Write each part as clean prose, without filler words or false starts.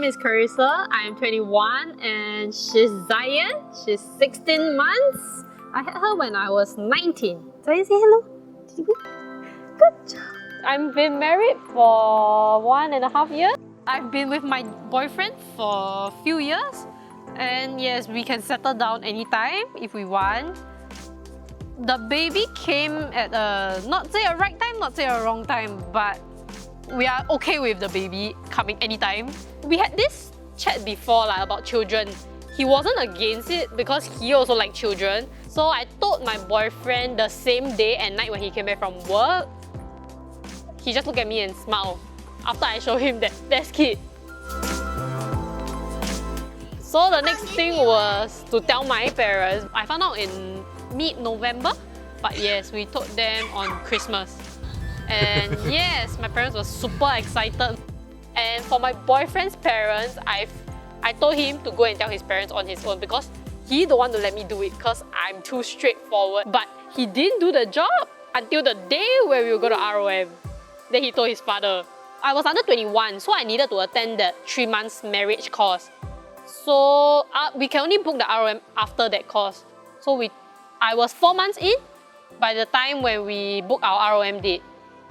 name is Karissa. I am 21 and she's Javier. She's 16 months. I had her when I was 19. So you say hello? Good job. I've been married for 1.5 years. I've been with my boyfriend for a few years. And yes, we can settle down anytime if we want. The baby came at not say a right time, not say a wrong time, but we are okay with the baby coming anytime. We had this chat before about children. He wasn't against it because he also liked children. So I told my boyfriend the same day and night when he came back from work. He just looked at me and smiled after I showed him that there's kid. So the next thing was to tell my parents. I found out in mid-November, but yes, we told them on Christmas. And yes, my parents were super excited. And for my boyfriend's parents, I told him to go and tell his parents on his own because he don't want to let me do it because I'm too straightforward. But he didn't do the job until the day where we were going to ROM. Then he told his father. I was under 21, so I needed to attend that 3 months marriage course. So we can only book the ROM after that course. So I was 4 months in by the time when we booked our ROM date,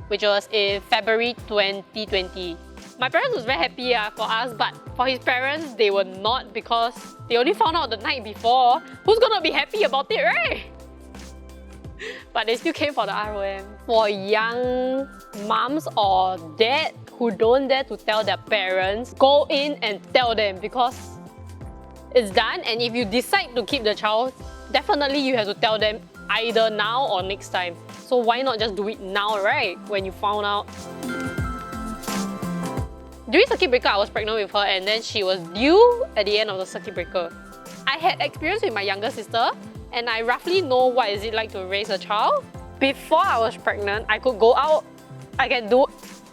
which was in February 2020. My parents was very happy for us, but for his parents, they were not because they only found out the night before. Who's gonna be happy about it, right? But they still came for the ROM. For young moms or dad who don't dare to tell their parents, go in and tell them because it's done. And if you decide to keep the child, definitely you have to tell them either now or next time. So why not just do it now, right? When you found out. During circuit breaker, I was pregnant with her and then she was due at the end of the circuit breaker. I had experience with my younger sister and I roughly know what is it like to raise a child. Before I was pregnant, I could go out, I can do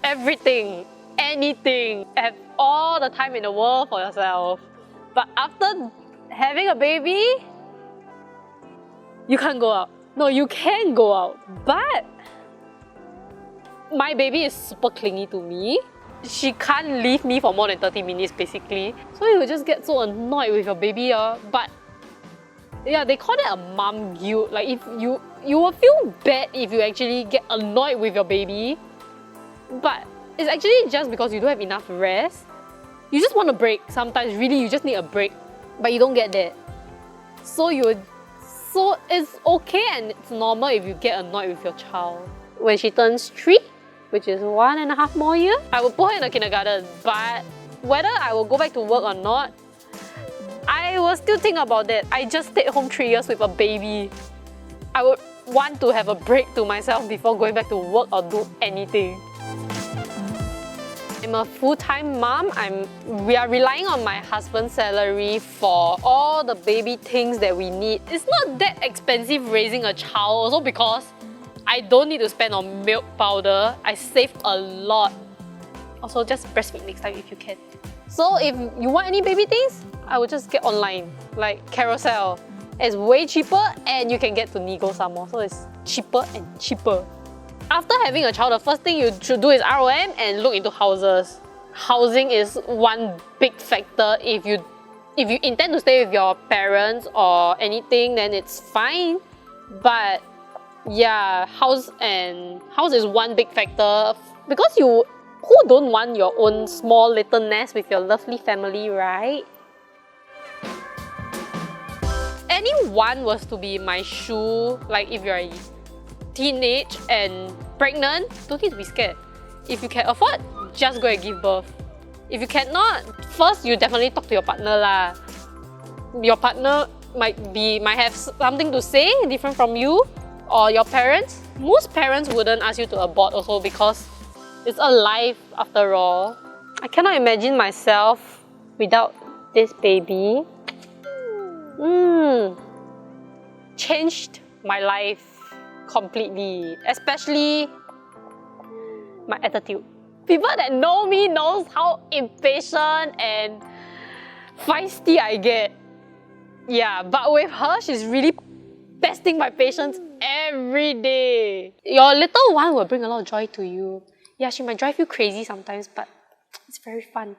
everything, anything, have all the time in the world for yourself. But after having a baby, you can't go out. No, you can go out, but my baby is super clingy to me. She can't leave me for more than 30 minutes basically. So you will just get so annoyed with your baby. But yeah, they call that a mom guilt. Like if you will feel bad if you actually get annoyed with your baby. But it's actually just because you don't have enough rest. You just want a break. Sometimes really you just need a break. But you don't get that. So it's okay and it's normal if you get annoyed with your child. When she turns 3, which is 1.5 more years, I will put her in the kindergarten. But whether I will go back to work or not, I will still think about that. I just stayed home 3 years with a baby. I would want to have a break to myself before going back to work or do anything. I'm a full-time mom. We are relying on my husband's salary for all the baby things that we need. It's not that expensive raising a child also because I don't need to spend on milk powder. I save a lot. Also, just breastfeed next time if you can. So if you want any baby things, I would just get online, like Carousel. It's way cheaper and you can get to Nego some more. So it's cheaper and cheaper. After having a child, the first thing you should do is ROM and look into houses. Housing is one big factor. If you intend to stay with your parents or anything, then it's fine. But yeah, house is one big factor because who don't want your own small little nest with your lovely family, right? Anyone was to be in my shoe, like if you're a teenage and pregnant, don't need to be scared. If you can afford, just go and give birth. If you cannot, first you definitely talk to your partner lah. Your partner might have something to say different from you, or your parents. Most parents wouldn't ask you to abort also because it's a life after all. I cannot imagine myself without this baby. Changed my life completely, especially my attitude. People that know me knows how impatient and feisty I get. Yeah, but with her, she's really testing my patience every day. Your little one will bring a lot of joy to you. Yeah, she might drive you crazy sometimes, but it's very fun.